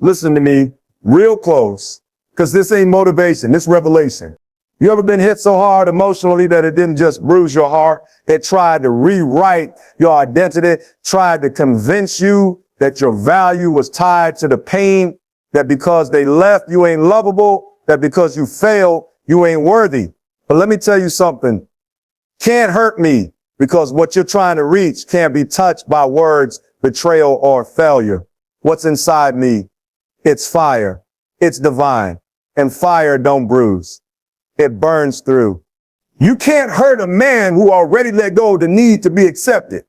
Listen to me real close, because this ain't motivation, this revelation. You ever been hit so hard emotionally that it didn't just bruise your heart? It tried to rewrite your identity, tried to convince you that your value was tied to the pain, that because they left, you ain't lovable, that because you failed, you ain't worthy. But let me tell you something. Can't hurt me, because what you're trying to reach can't be touched by words, betrayal, or failure. What's inside me? It's fire. It's divine. And fire don't bruise. It burns through. You can't hurt a man who already let go of the need to be accepted.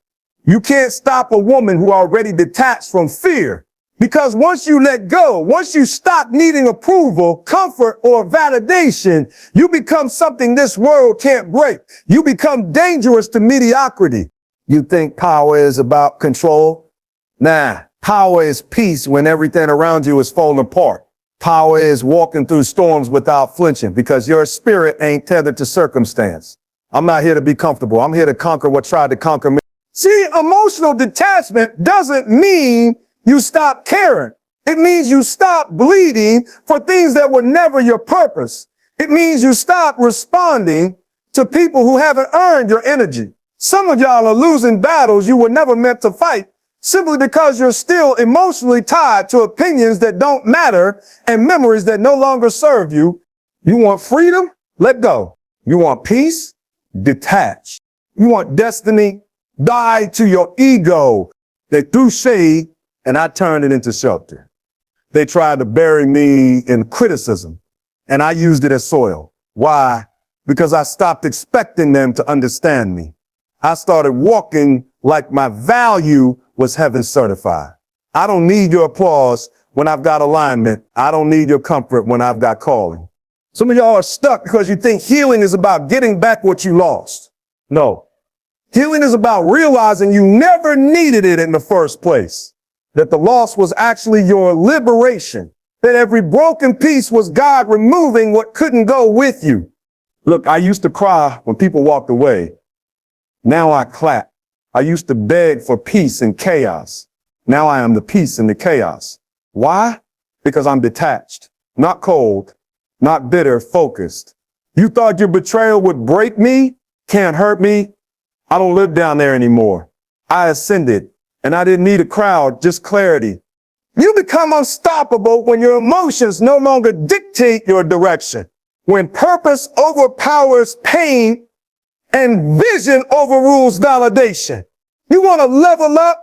You can't stop a woman who already detached from fear. Because once you let go, once you stop needing approval, comfort, or validation, you become something this world can't break. You become dangerous to mediocrity. You think power is about control? Nah, power is peace when everything around you is falling apart. Power is walking through storms without flinching, because your spirit ain't tethered to circumstance. I'm not here to be comfortable. I'm here to conquer what tried to conquer me. See, emotional detachment doesn't mean you stop caring. It means you stop bleeding for things that were never your purpose. It means you stop responding to people who haven't earned your energy. Some of y'all are losing battles you were never meant to fight, simply because you're still emotionally tied to opinions that don't matter and memories that no longer serve you. You want freedom? Let go. You want peace? Detach. You want destiny? Die to your ego. They threw shade and I turned it into shelter. They tried to bury me in criticism and I used it as soil. Why? Because I stopped expecting them to understand me. I started walking like my value was heaven certified. I don't need your applause when I've got alignment. I don't need your comfort when I've got calling. Some of y'all are stuck because you think healing is about getting back what you lost. No. Healing is about realizing you never needed it in the first place. That the loss was actually your liberation. That every broken piece was God removing what couldn't go with you. Look, I used to cry when people walked away. Now I clap. I used to beg for peace in chaos. Now I am the peace in the chaos. Why? Because I'm detached, not cold, not bitter, focused. You thought your betrayal would break me? Can't hurt me? I don't live down there anymore. I ascended, and I didn't need a crowd, just clarity. You become unstoppable when your emotions no longer dictate your direction. When purpose overpowers pain and vision overrules validation. You want to level up?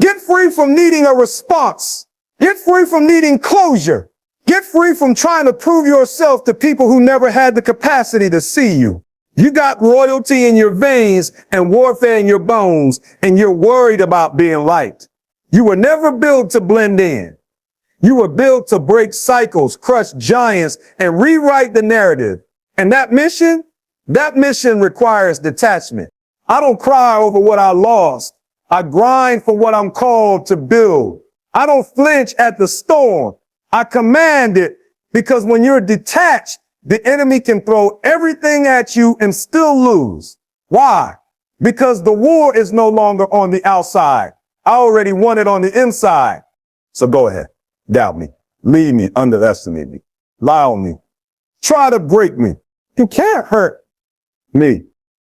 Get free from needing a response. Get free from needing closure. Get free from trying to prove yourself to people who never had the capacity to see you. You got royalty in your veins and warfare in your bones, and you're worried about being liked. You were never built to blend in. You were built to break cycles, crush giants, and rewrite the narrative. And that mission requires detachment. I don't cry over what I lost. I grind for what I'm called to build. I don't flinch at the storm. I command it, because when you're detached, the enemy can throw everything at you and still lose. Why? Because the war is no longer on the outside. I already won it on the inside. So go ahead. Doubt me. Leave me. Underestimate me. Lie on me. Try to break me. You can't hurt me,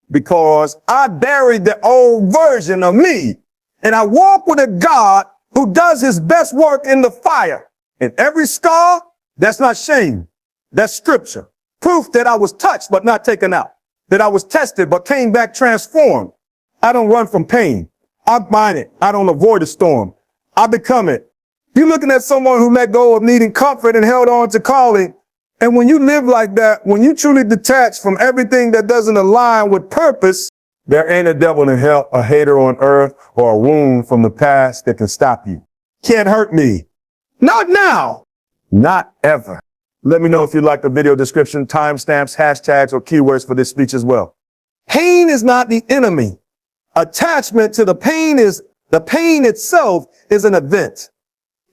because I buried the old version of me, and I walk with a God who does his best work in the fire. And every scar, that's not shame. That's scripture. Proof that I was touched but not taken out. That I was tested but came back transformed. I don't run from pain. I bind it. I don't avoid a storm. I become it. You're looking at someone who let go of needing comfort and held on to calling. And when you live like that, when you truly detach from everything that doesn't align with purpose, there ain't a devil in hell, a hater on earth, or a wound from the past that can stop you. Can't hurt me. Not now. Not ever. Let me know if you like the video description, timestamps, hashtags, or keywords for this speech as well. Pain is not the enemy. Attachment to the pain itself is an event.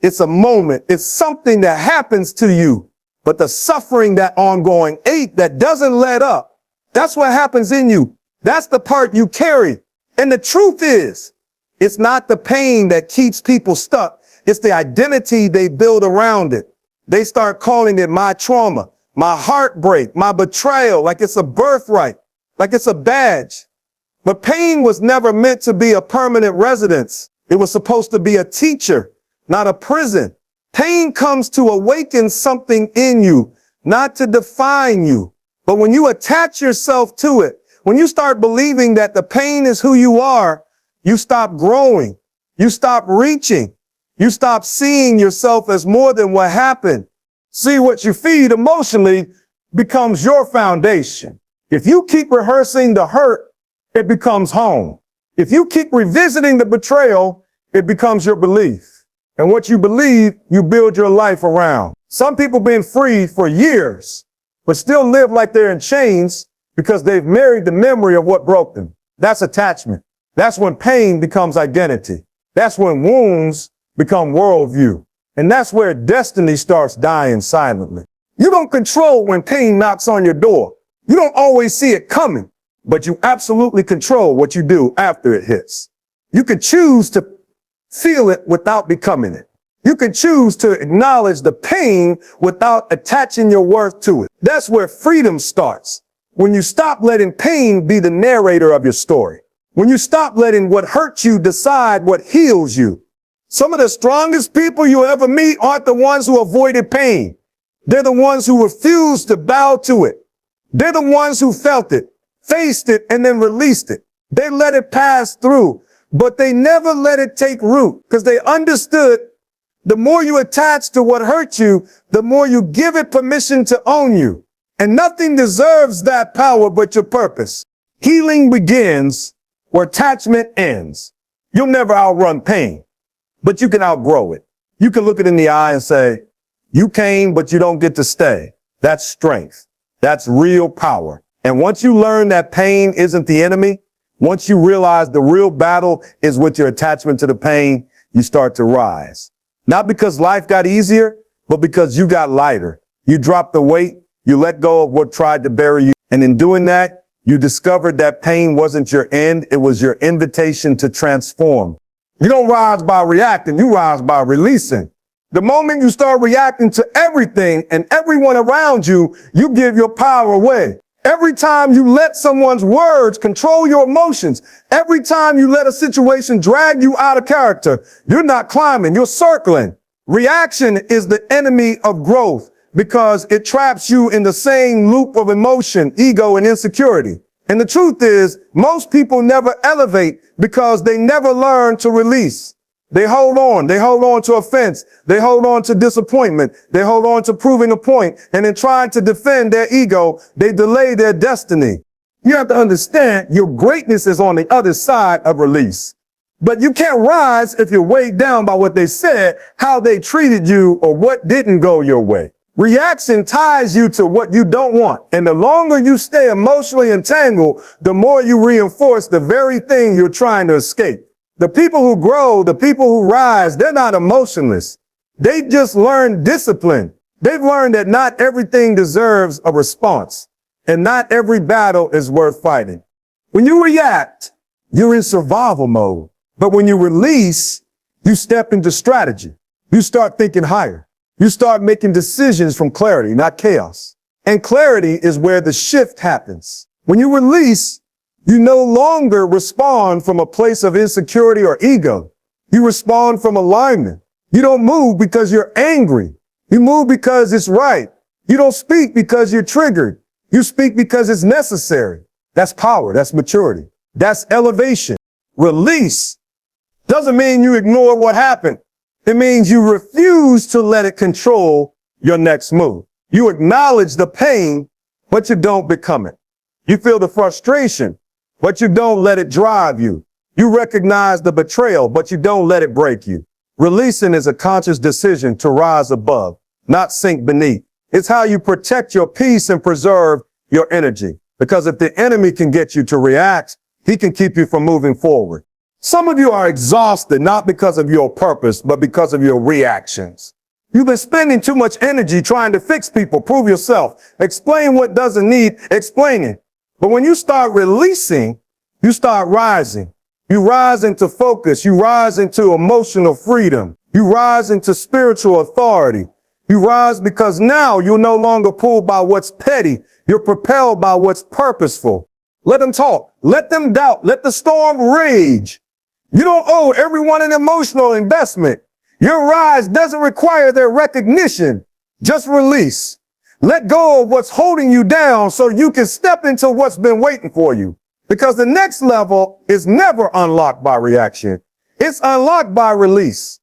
It's a moment. It's something that happens to you. But the suffering, that ongoing ache that doesn't let up, that's what happens in you. That's the part you carry. And the truth is, it's not the pain that keeps people stuck. It's the identity they build around it. They start calling it my trauma, my heartbreak, my betrayal, like it's a birthright, like it's a badge. But pain was never meant to be a permanent residence. It was supposed to be a teacher, not a prison. Pain comes to awaken something in you, not to define you. But when you attach yourself to it, when you start believing that the pain is who you are, you stop growing. You stop reaching. You stop seeing yourself as more than what happened. See, what you feed emotionally becomes your foundation. If you keep rehearsing the hurt, it becomes home. If you keep revisiting the betrayal, it becomes your belief. And what you believe, you build your life around. Some people been free for years, but still live like they're in chains because they've married the memory of what broke them. That's attachment. That's when pain becomes identity. That's when wounds become worldview. And that's where destiny starts dying silently. You don't control when pain knocks on your door. You don't always see it coming, but you absolutely control what you do after it hits. You can choose to feel it without becoming it. You can choose to acknowledge the pain without attaching your worth to it. That's where freedom starts. When you stop letting pain be the narrator of your story. When you stop letting what hurts you decide what heals you. Some of the strongest people you'll ever meet aren't the ones who avoided pain. They're the ones who refused to bow to it. They're the ones who felt it, faced it, and then released it. They let it pass through, but they never let it take root because they understood the more you attach to what hurt you, the more you give it permission to own you. And nothing deserves that power but your purpose. Healing begins where attachment ends. You'll never outrun pain, but you can outgrow it. You can look it in the eye and say, you came, but you don't get to stay. That's strength. That's real power. And once you learn that pain isn't the enemy, once you realize the real battle is with your attachment to the pain, you start to rise. Not because life got easier, but because you got lighter. You dropped the weight, you let go of what tried to bury you. And in doing that, you discovered that pain wasn't your end, it was your invitation to transform. You don't rise by reacting, you rise by releasing. The moment you start reacting to everything and everyone around you, you give your power away. Every time you let someone's words control your emotions, every time you let a situation drag you out of character, you're not climbing, you're circling. Reaction is the enemy of growth because it traps you in the same loop of emotion, ego, and insecurity. And the truth is, most people never elevate because they never learn to release. They hold on to offense, they hold on to disappointment, they hold on to proving a point, and in trying to defend their ego, they delay their destiny. You have to understand your greatness is on the other side of release. But you can't rise if you're weighed down by what they said, how they treated you, or what didn't go your way. Reaction ties you to what you don't want. And the longer you stay emotionally entangled, the more you reinforce the very thing you're trying to escape. The people who grow, the people who rise, they're not emotionless. They just learn discipline. They've learned that not everything deserves a response, and not every battle is worth fighting. When you react, you're in survival mode. But when you release, you step into strategy. You start thinking higher. You start making decisions from clarity, not chaos. And clarity is where the shift happens. When you release, you no longer respond from a place of insecurity or ego. You respond from alignment. You don't move because you're angry. You move because it's right. You don't speak because you're triggered. You speak because it's necessary. That's power. That's maturity. That's elevation. Release doesn't mean you ignore what happened. It means you refuse to let it control your next move. You acknowledge the pain, but you don't become it. You feel the frustration, but you don't let it drive you. You recognize the betrayal, but you don't let it break you. Releasing is a conscious decision to rise above, not sink beneath. It's how you protect your peace and preserve your energy. Because if the enemy can get you to react, he can keep you from moving forward. Some of you are exhausted, not because of your purpose, but because of your reactions. You've been spending too much energy trying to fix people, prove yourself, explain what doesn't need explaining. But when you start releasing, you start rising. You rise into focus. You rise into emotional freedom. You rise into spiritual authority. You rise because now you're no longer pulled by what's petty. You're propelled by what's purposeful. Let them talk. Let them doubt. Let the storm rage. You don't owe everyone an emotional investment. Your rise doesn't require their recognition. Just release. Let go of what's holding you down so you can step into what's been waiting for you. Because the next level is never unlocked by reaction. It's unlocked by release.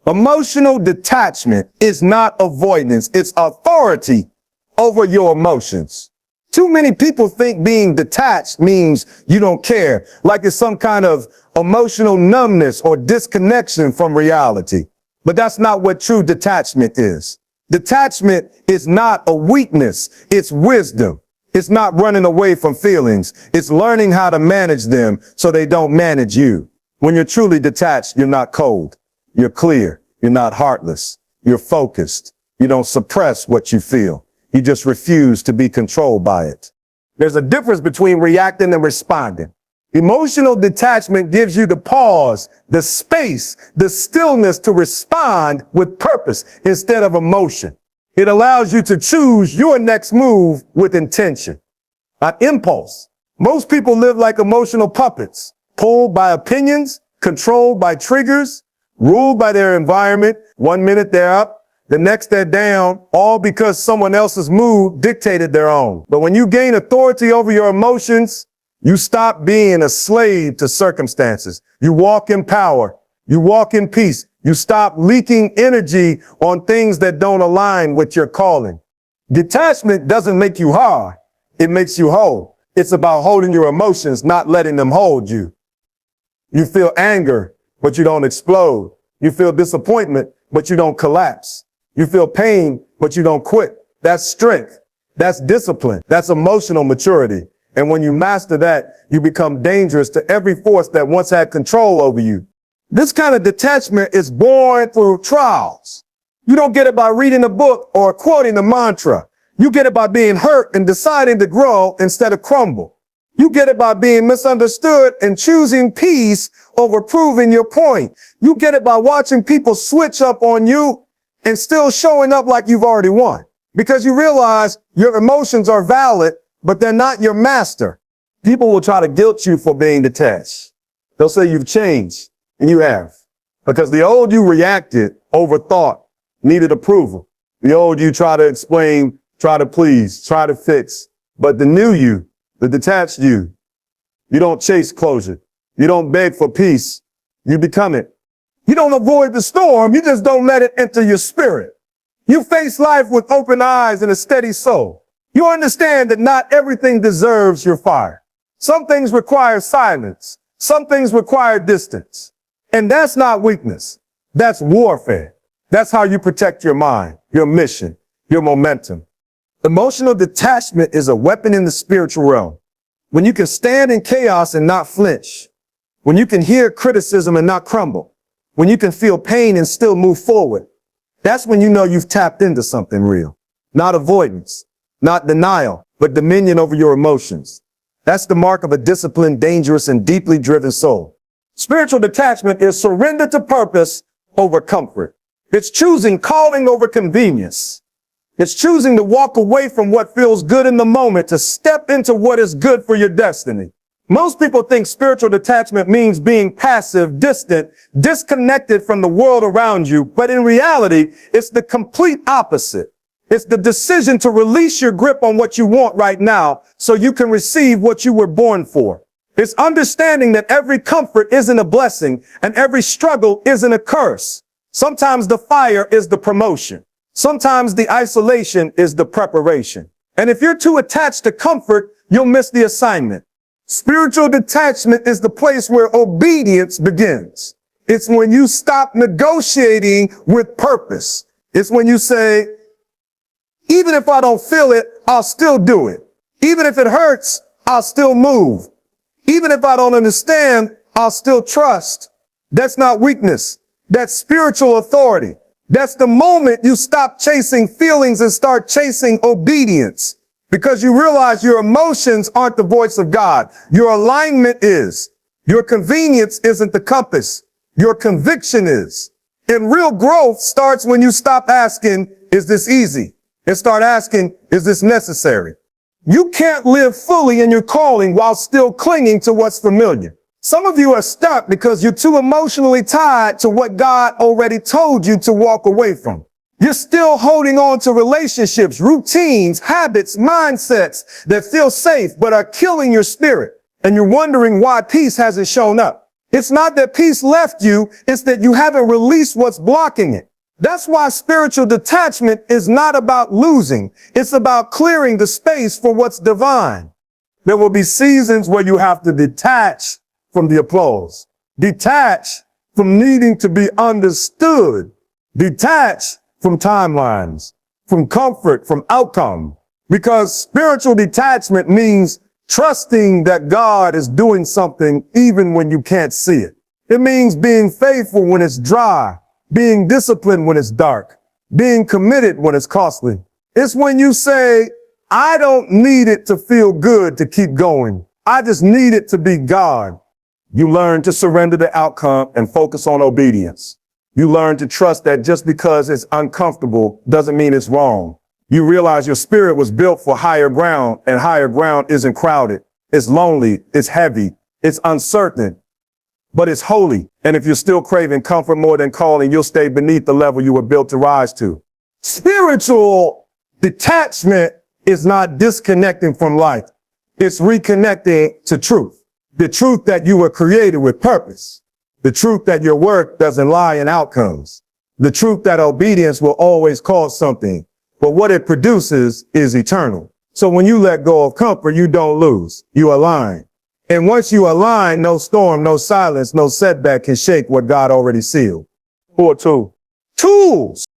Emotional detachment is not avoidance. It's authority over your emotions. Too many people think being detached means you don't care, like it's some kind of emotional numbness or disconnection from reality. But that's not what true detachment is. Detachment is not a weakness. It's wisdom. It's not running away from feelings. It's learning how to manage them so they don't manage you. When you're truly detached, you're not cold. You're clear. You're not heartless. You're focused. You don't suppress what you feel. You just refuse to be controlled by it. There's a difference between reacting and responding. Emotional detachment gives you the pause, the space, the stillness to respond with purpose instead of emotion. It allows you to choose your next move with intention, not impulse. Most people live like emotional puppets, pulled by opinions, controlled by triggers, ruled by their environment. 1 minute they're up, the next they're down, all because someone else's mood dictated their own. But when you gain authority over your emotions, you stop being a slave to circumstances. You walk in power. You walk in peace. You stop leaking energy on things that don't align with your calling. Detachment doesn't make you hard. It makes you whole. It's about holding your emotions, not letting them hold you. You feel anger, but you don't explode. You feel disappointment, but you don't collapse. You feel pain, but you don't quit. That's strength. That's discipline. That's emotional maturity. And when you master that, you become dangerous to every force that once had control over you. This kind of detachment is born through trials. You don't get it by reading a book or quoting a mantra. You get it by being hurt and deciding to grow instead of crumble. You get it by being misunderstood and choosing peace over proving your point. You get it by watching people switch up on you and still showing up like you've already won. Because you realize your emotions are valid, but they're not your master. People will try to guilt you for being detached. They'll say you've changed, and you have. Because the old you reacted, overthought, needed approval. The old you try to explain, try to please, try to fix. But the new you, the detached you don't chase closure. You don't beg for peace. You become it. You don't avoid the storm. You just don't let it enter your spirit. You face life with open eyes and a steady soul. You understand that not everything deserves your fire. Some things require silence. Some things require distance. And that's not weakness. That's warfare. That's how you protect your mind, your mission, your momentum. Emotional detachment is a weapon in the spiritual realm. When you can stand in chaos and not flinch. When you can hear criticism and not crumble. When you can feel pain and still move forward. That's when you know you've tapped into something real. Not avoidance, not denial, but dominion over your emotions. That's the mark of a disciplined, dangerous, and deeply driven soul. Spiritual detachment is surrender to purpose over comfort. It's choosing calling over convenience. It's choosing to walk away from what feels good in the moment to step into what is good for your destiny. Most people think spiritual detachment means being passive, distant, disconnected from the world around you. But in reality, it's the complete opposite. It's the decision to release your grip on what you want right now so you can receive what you were born for. It's understanding that every comfort isn't a blessing and every struggle isn't a curse. Sometimes the fire is the promotion. Sometimes the isolation is the preparation. And if you're too attached to comfort, you'll miss the assignment. Spiritual detachment is the place where obedience begins. It's when you stop negotiating with purpose. It's when you say, even if I don't feel it, I'll still do it. Even if it hurts, I'll still move. Even if I don't understand, I'll still trust. That's not weakness. That's spiritual authority. That's the moment you stop chasing feelings and start chasing obedience. Because you realize your emotions aren't the voice of God. Your alignment is. Your convenience isn't the compass. Your conviction is. And real growth starts when you stop asking, is this easy? And start asking, is this necessary? You can't live fully in your calling while still clinging to what's familiar. Some of you are stuck because you're too emotionally tied to what God already told you to walk away from. You're still holding on to relationships, routines, habits, mindsets that feel safe but are killing your spirit. And you're wondering why peace hasn't shown up. It's not that peace left you, it's that you haven't released what's blocking it. That's why spiritual detachment is not about losing. It's about clearing the space for what's divine. There will be seasons where you have to detach from the applause. Detach from needing to be understood. Detach from timelines, from comfort, from outcome. Because spiritual detachment means trusting that God is doing something even when you can't see it. It means being faithful when it's dry, being disciplined when it's dark, being committed when it's costly. It's when you say, I don't need it to feel good to keep going. I just need it to be God. You learn to surrender the outcome and focus on obedience. You learn to trust that just because it's uncomfortable doesn't mean it's wrong. You realize your spirit was built for higher ground, and higher ground isn't crowded. It's lonely. It's heavy. It's uncertain, but it's holy. And if you're still craving comfort more than calling, you'll stay beneath the level you were built to rise to. Spiritual detachment is not disconnecting from life. It's reconnecting to truth. The truth that you were created with purpose. The truth that your work doesn't lie in outcomes. The truth that obedience will always cause something, but what it produces is eternal. So when you let go of comfort, you don't lose. You align. And once you align, no storm, no silence, no setback can shake what God already sealed. Or two. Tools.